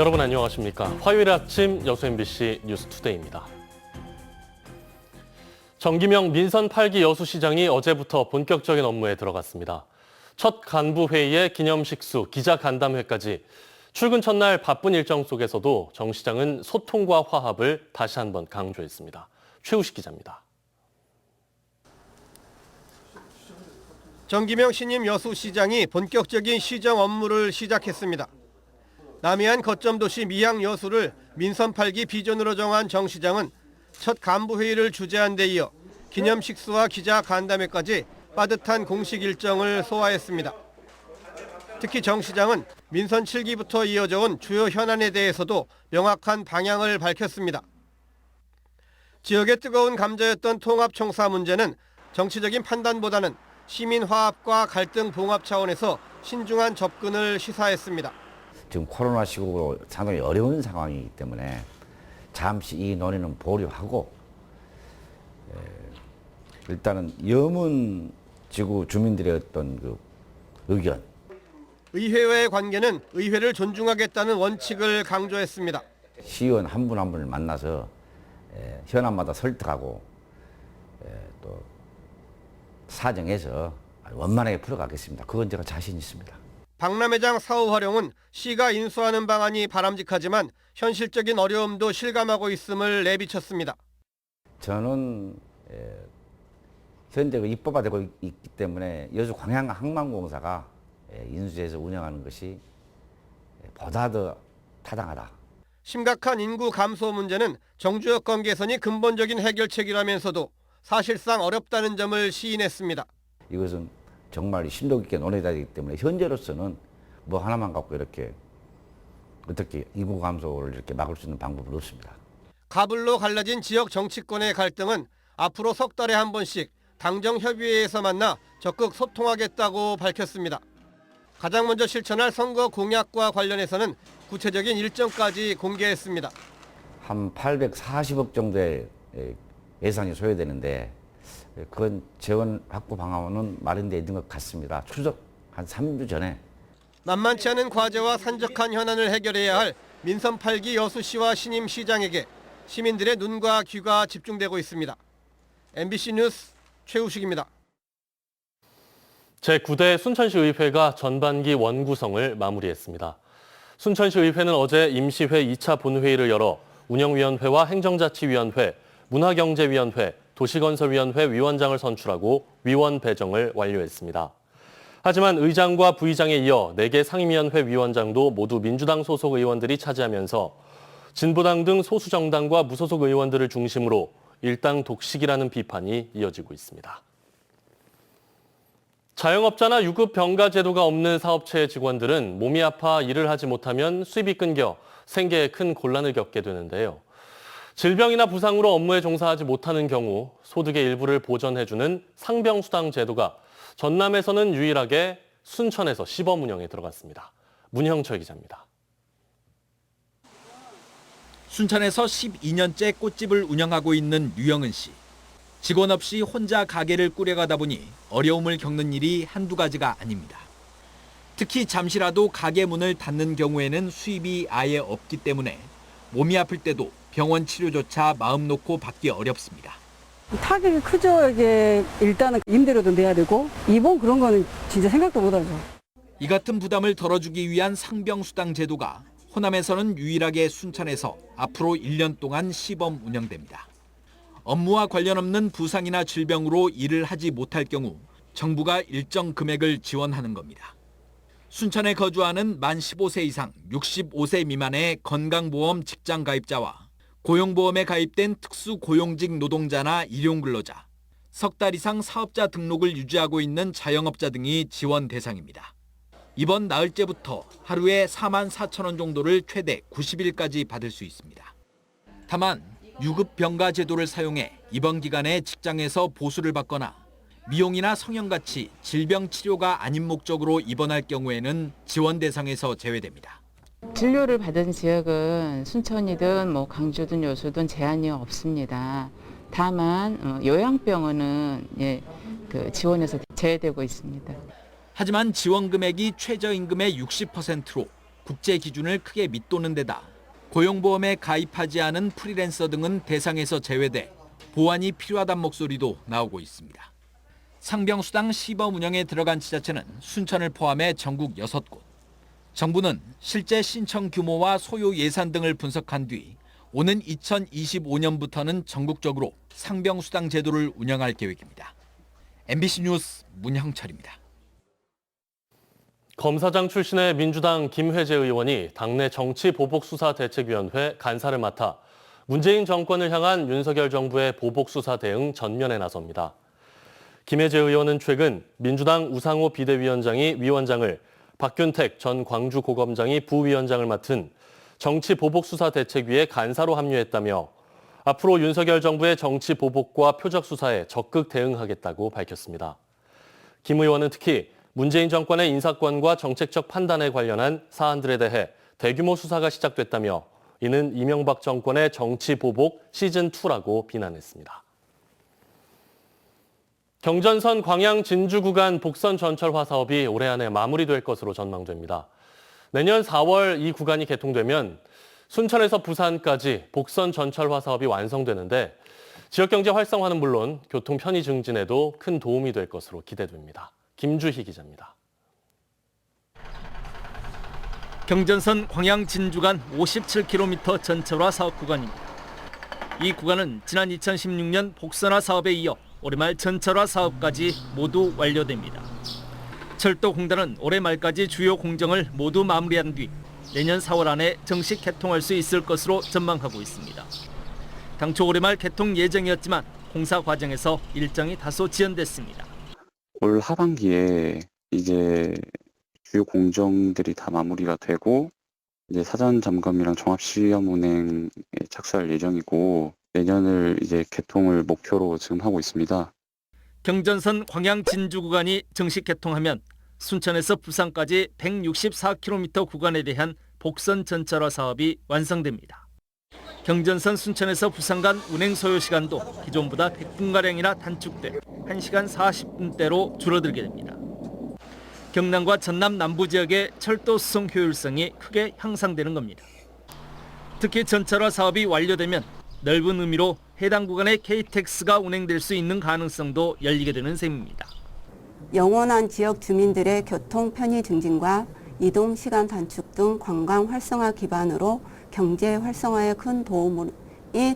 여러분 안녕하십니까. 화요일 아침 여수 MBC 뉴스투데이입니다. 정기명 민선 8기 여수시장이 어제부터 본격적인 업무에 들어갔습니다. 첫 간부회의에 기념식수, 기자간담회까지 출근 첫날 바쁜 일정 속에서도 정 시장은 소통과 화합을 다시 한번 강조했습니다. 최우식 기자입니다. 정기명 신임 여수시장이 본격적인 시정 업무를 시작했습니다. 남해안 거점도시 미향 여수를 민선 8기 비전으로 정한 정 시장은 첫 간부회의를 주재한 데 이어 기념식수와 기자간담회까지 빠듯한 공식 일정을 소화했습니다. 특히 정 시장은 민선 7기부터 이어져 온 주요 현안에 대해서도 명확한 방향을 밝혔습니다. 지역의 뜨거운 감자였던 통합청사 문제는 정치적인 판단보다는 시민 화합과 갈등 봉합 차원에서 신중한 접근을 시사했습니다. 지금 코로나 시국으로 상당히 어려운 상황이기 때문에 잠시 이 논의는 보류하고 일단은 염은지구 주민들의 어떤 그 의견, 의회와의 관계는 의회를 존중하겠다는 원칙을 강조했습니다. 시의원 한 분 한 분을 만나서 현안마다 설득하고 또 사정해서 원만하게 풀어가겠습니다. 그건 제가 자신 있습니다. 박람회장 사후 활용은 시가 인수하는 방안이 바람직하지만 현실적인 어려움도 실감하고 있음을 내비쳤습니다. 저는 현재 입법화되고 있기 때문에 여수 광양항만공사가 인수해서 운영하는 것이 보다 더 타당하다. 심각한 인구 감소 문제는 정주 여건 개선이 근본적인 해결책이라면서도 사실상 어렵다는 점을 시인했습니다. 이것은 정말 심도 깊게 논의해야 되기 때문에 현재로서는 뭐 하나만 갖고 이렇게 어떻게 인구 감소를 이렇게 막을 수 있는 방법은 없습니다. 가불로 갈라진 지역 정치권의 갈등은 앞으로 석 달에 한 번씩 당정협의회에서 만나 적극 소통하겠다고 밝혔습니다. 가장 먼저 실천할 선거 공약과 관련해서는 구체적인 일정까지 공개했습니다. 한 840억 정도의 예산이 소요되는데 그건 재원 확보 방안은 마련되어 있는 것 같습니다. 추석 한 3주 전에. 만만치 않은 과제와 산적한 현안을 해결해야 할 민선 8기 여수시와 신임 시장에게 시민들의 눈과 귀가 집중되고 있습니다. MBC 뉴스 최우식입니다. 제9대 순천시의회가 전반기 원구성을 마무리했습니다. 순천시의회는 어제 임시회 2차 본회의를 열어 운영위원회와 행정자치위원회, 문화경제위원회, 도시건설위원회 위원장을 선출하고 위원 배정을 완료했습니다. 하지만 의장과 부의장에 이어 4개 상임위원회 위원장도 모두 민주당 소속 의원들이 차지하면서 진보당 등 소수정당과 무소속 의원들을 중심으로 일당 독식이라는 비판이 이어지고 있습니다. 자영업자나 유급 병가 제도가 없는 사업체의 직원들은 몸이 아파 일을 하지 못하면 수입이 끊겨 생계에 큰 곤란을 겪게 되는데요. 질병이나 부상으로 업무에 종사하지 못하는 경우 소득의 일부를 보전해주는 상병수당 제도가 전남에서는 유일하게 순천에서 시범 운영에 들어갔습니다. 문형철 기자입니다. 순천에서 12년째 꽃집을 운영하고 있는 류영은 씨. 직원 없이 혼자 가게를 꾸려가다 보니 어려움을 겪는 일이 한두 가지가 아닙니다. 특히 잠시라도 가게 문을 닫는 경우에는 수입이 아예 없기 때문에 몸이 아플 때도 병원 치료조차 마음 놓고 받기 어렵습니다. 타격이 크죠. 이게 일단은 임대료도 내야 되고 입원 그런 거는 진짜 생각도 못하죠. 이 같은 부담을 덜어주기 위한 상병수당 제도가 호남에서는 유일하게 순천에서 앞으로 1년 동안 시범 운영됩니다. 업무와 관련 없는 부상이나 질병으로 일을 하지 못할 경우 정부가 일정 금액을 지원하는 겁니다. 순천에 거주하는 만 15세 이상 65세 미만의 건강보험 직장 가입자와 고용보험에 가입된 특수고용직 노동자나 일용근로자, 석 달 이상 사업자 등록을 유지하고 있는 자영업자 등이 지원 대상입니다. 이번 나흘째부터 하루에 4만 4천 원 정도를 최대 90일까지 받을 수 있습니다. 다만 유급 병가 제도를 사용해 이번 기간에 직장에서 보수를 받거나 미용이나 성형같이 질병 치료가 아닌 목적으로 입원할 경우에는 지원 대상에서 제외됩니다. 진료를 받은 지역은 순천이든 광주든 여수든 제한이 없습니다. 다만 요양병원은 지원에서 제외되고 있습니다. 하지만 지원 금액이 최저임금의 60%로 국제 기준을 크게 밑도는 데다 고용보험에 가입하지 않은 프리랜서 등은 대상에서 제외돼 보완이 필요하다는 목소리도 나오고 있습니다. 상병수당 시범 운영에 들어간 지자체는 순천을 포함해 전국 6곳. 정부는 실제 신청 규모와 소요 예산 등을 분석한 뒤 오는 2025년부터는 전국적으로 상병수당 제도를 운영할 계획입니다. MBC 뉴스 문형철입니다. 검사장 출신의 민주당 김회재 의원이 당내 정치보복수사대책위원회 간사를 맡아 문재인 정권을 향한 윤석열 정부의 보복수사 대응 전면에 나섭니다. 김회재 의원은 최근 민주당 우상호 비대위원장이 위원장을, 박균택 전 광주고검장이 부위원장을 맡은 정치보복수사대책위의 간사로 합류했다며 앞으로 윤석열 정부의 정치보복과 표적수사에 적극 대응하겠다고 밝혔습니다. 김 의원은 특히 문재인 정권의 인사권과 정책적 판단에 관련한 사안들에 대해 대규모 수사가 시작됐다며 이는 이명박 정권의 정치보복 시즌2라고 비난했습니다. 경전선 광양 진주 구간 복선 전철화 사업이 올해 안에 마무리될 것으로 전망됩니다. 내년 4월 이 구간이 개통되면 순천에서 부산까지 복선 전철화 사업이 완성되는데 지역경제 활성화는 물론 교통 편의 증진에도 큰 도움이 될 것으로 기대됩니다. 김주희 기자입니다. 경전선 광양 진주 간 57km 전철화 사업 구간입니다. 이 구간은 지난 2016년 복선화 사업에 이어 올해 말 전철화 사업까지 모두 완료됩니다. 철도공단은 올해 말까지 주요 공정을 모두 마무리한 뒤 내년 4월 안에 정식 개통할 수 있을 것으로 전망하고 있습니다. 당초 올해 말 개통 예정이었지만 공사 과정에서 일정이 다소 지연됐습니다. 올 하반기에 이제 주요 공정들이 다 마무리가 되고 이제 사전 점검이랑 종합 시험 운행에 착수할 예정이고 내년을 이제 개통을 목표로 지금 하고 있습니다. 경전선 광양 진주 구간이 정식 개통하면 순천에서 부산까지 164km 구간에 대한 복선 전철화 사업이 완성됩니다. 경전선 순천에서 부산 간 운행 소요 시간도 기존보다 100분가량이나 단축돼 1시간 40분대로 줄어들게 됩니다. 경남과 전남 남부 지역의 철도 수송 효율성이 크게 향상되는 겁니다. 특히 전철화 사업이 완료되면 넓은 의미로 해당 구간에 KTX가 운행될 수 있는 가능성도 열리게 되는 셈입니다. 영원한 지역 주민들의 교통 편의 증진과 이동 시간 단축 등 관광 활성화 기반으로 경제 활성화에 큰 도움이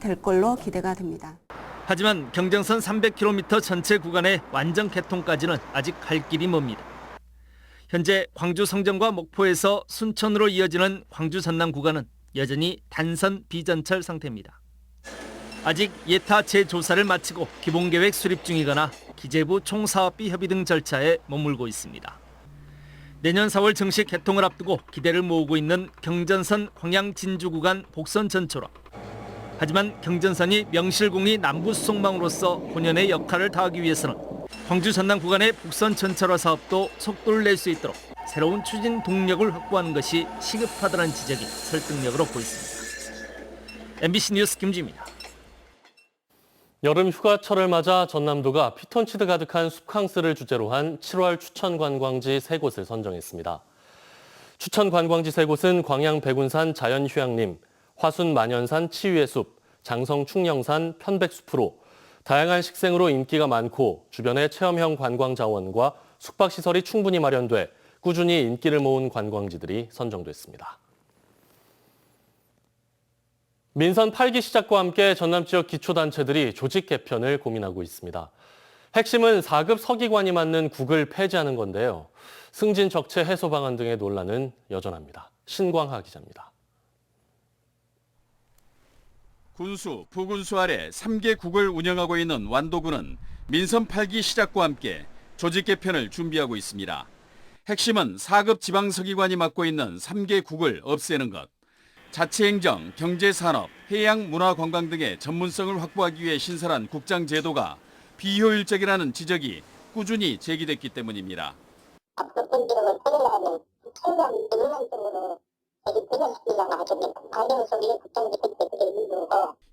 될 걸로 기대가 됩니다. 하지만 경정선 300km 전체 구간의 완전 개통까지는 아직 갈 길이 멉니다. 현재 광주 성정과 목포에서 순천으로 이어지는 광주 전남 구간은 여전히 단선 비전철 상태입니다. 아직 예타 재조사를 마치고 기본계획 수립 중이거나 기재부 총사업비 협의 등 절차에 머물고 있습니다. 내년 4월 정식 개통을 앞두고 기대를 모으고 있는 경전선 광양 진주 구간 복선 전철화. 하지만 경전선이 명실공히 남부 수송망으로서 본연의 역할을 다하기 위해서는 광주 전남 구간의 복선 전철화 사업도 속도를 낼 수 있도록 새로운 추진 동력을 확보하는 것이 시급하다는 지적이 설득력으로 보입니다. MBC 뉴스 김지입니다. 여름 휴가철을 맞아 전남도가 피톤치드 가득한 숲캉스를 주제로 한 7월 추천 관광지 3곳을 선정했습니다. 추천 관광지 3곳은 광양 백운산 자연휴양림, 화순 만연산 치유의 숲, 장성 충령산 편백숲으로 다양한 식생으로 인기가 많고 주변에 체험형 관광 자원과 숙박시설이 충분히 마련돼 꾸준히 인기를 모은 관광지들이 선정됐습니다. 민선 8기 시작과 함께 전남 지역 기초단체들이 조직 개편을 고민하고 있습니다. 핵심은 4급 서기관이 맡는 국을 폐지하는 건데요. 승진 적체 해소 방안 등의 논란은 여전합니다. 신광하 기자입니다. 군수, 부군수 아래 3개 국을 운영하고 있는 완도군은 민선 8기 시작과 함께 조직 개편을 준비하고 있습니다. 핵심은 4급 지방서기관이 맡고 있는 3개 국을 없애는 것. 자치행정, 경제산업, 해양, 문화관광 등의 전문성을 확보하기 위해 신설한 국장 제도가 비효율적이라는 지적이 꾸준히 제기됐기 때문입니다.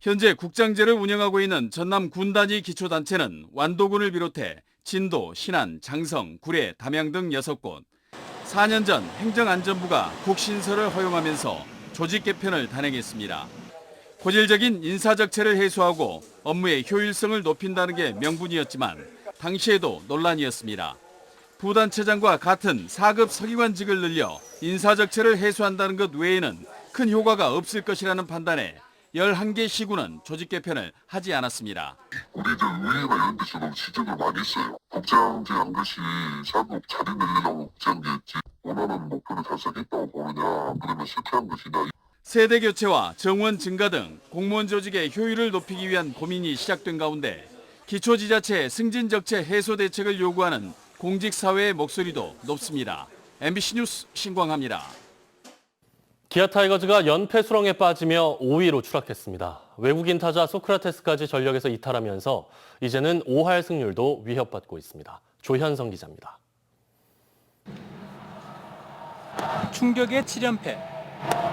현재 국장제를 운영하고 있는 전남 군단위 기초단체는 완도군을 비롯해 진도, 신안, 장성, 구례, 담양 등 6곳, 4년 전 행정안전부가 국신설을 허용하면서 조직 개편을 단행했습니다. 고질적인 인사적체를 해소하고 업무의 효율성을 높인다는 게 명분이었지만 당시에도 논란이었습니다. 부단체장과 같은 4급 서기관직을 늘려 인사적체를 해소한다는 것 외에는 큰 효과가 없을 것이라는 판단에 11개 시군은 조직 개편을 하지 않았습니다. 우리들 의회가 이런 데서 너무 지적을 많이 했어요. 국장제 한 것이 4급 자리 늘리려고 국장제였지 원하는 목표를 달성했다고 보느냐 그러면 실패한 것이다. 세대 교체와 정원 증가 등 공무원 조직의 효율을 높이기 위한 고민이 시작된 가운데 기초지자체 승진적체 해소 대책을 요구하는 공직사회의 목소리도 높습니다. MBC 뉴스 신광하입니다. 기아 타이거즈가 연패 수렁에 빠지며 5위로 추락했습니다. 외국인 타자 소크라테스까지 전력에서 이탈하면서 이제는 5할 승률도 위협받고 있습니다. 조현성 기자입니다. 충격의 7연패.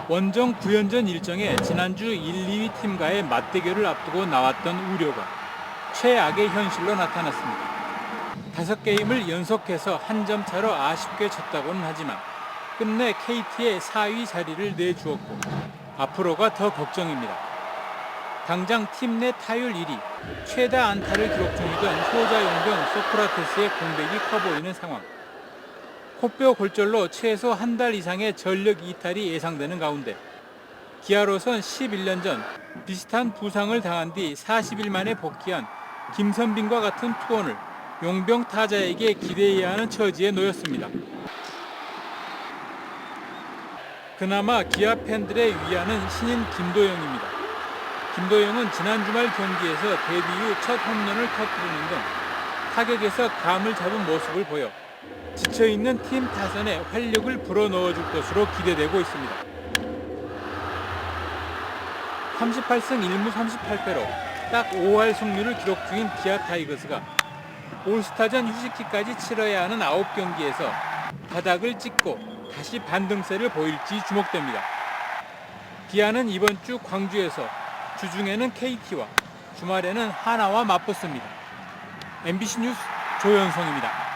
원정 9연전 일정에 지난주 1, 2위 팀과의 맞대결을 앞두고 나왔던 우려가 최악의 현실로 나타났습니다. 5게임을 연속해서 한 점 차로 아쉽게 졌다고는 하지만 끝내 KT의 4위 자리를 내주었고 앞으로가 더 걱정입니다. 당장 팀 내 타율 1위, 최다 안타를 기록 중이던 효자 용병 소크라테스의 공백이 커 보이는 상황. 코뼈 골절로 최소 한 달 이상의 전력 이탈이 예상되는 가운데 기아로선 11년 전 비슷한 부상을 당한 뒤 40일 만에 복귀한 김선빈과 같은 투혼을 용병 타자에게 기대해야 하는 처지에 놓였습니다. 그나마 기아 팬들의 위안은 신인 김도영입니다. 김도영은 지난 주말 경기에서 데뷔 후 첫 홈런을 터뜨리는 등 타격에서 감을 잡은 모습을 보여 지쳐있는 팀 타선에 활력을 불어넣어줄 것으로 기대되고 있습니다. 38승 1무 38패로 딱 5할 승률을 기록 중인 기아 타이거스가 올스타전 휴식기까지 치러야 하는 9경기에서 바닥을 찍고 다시 반등세를 보일지 주목됩니다. 기아는 이번 주 광주에서 주중에는 KT와 주말에는 하나와 맞붙습니다. MBC 뉴스 조현성입니다.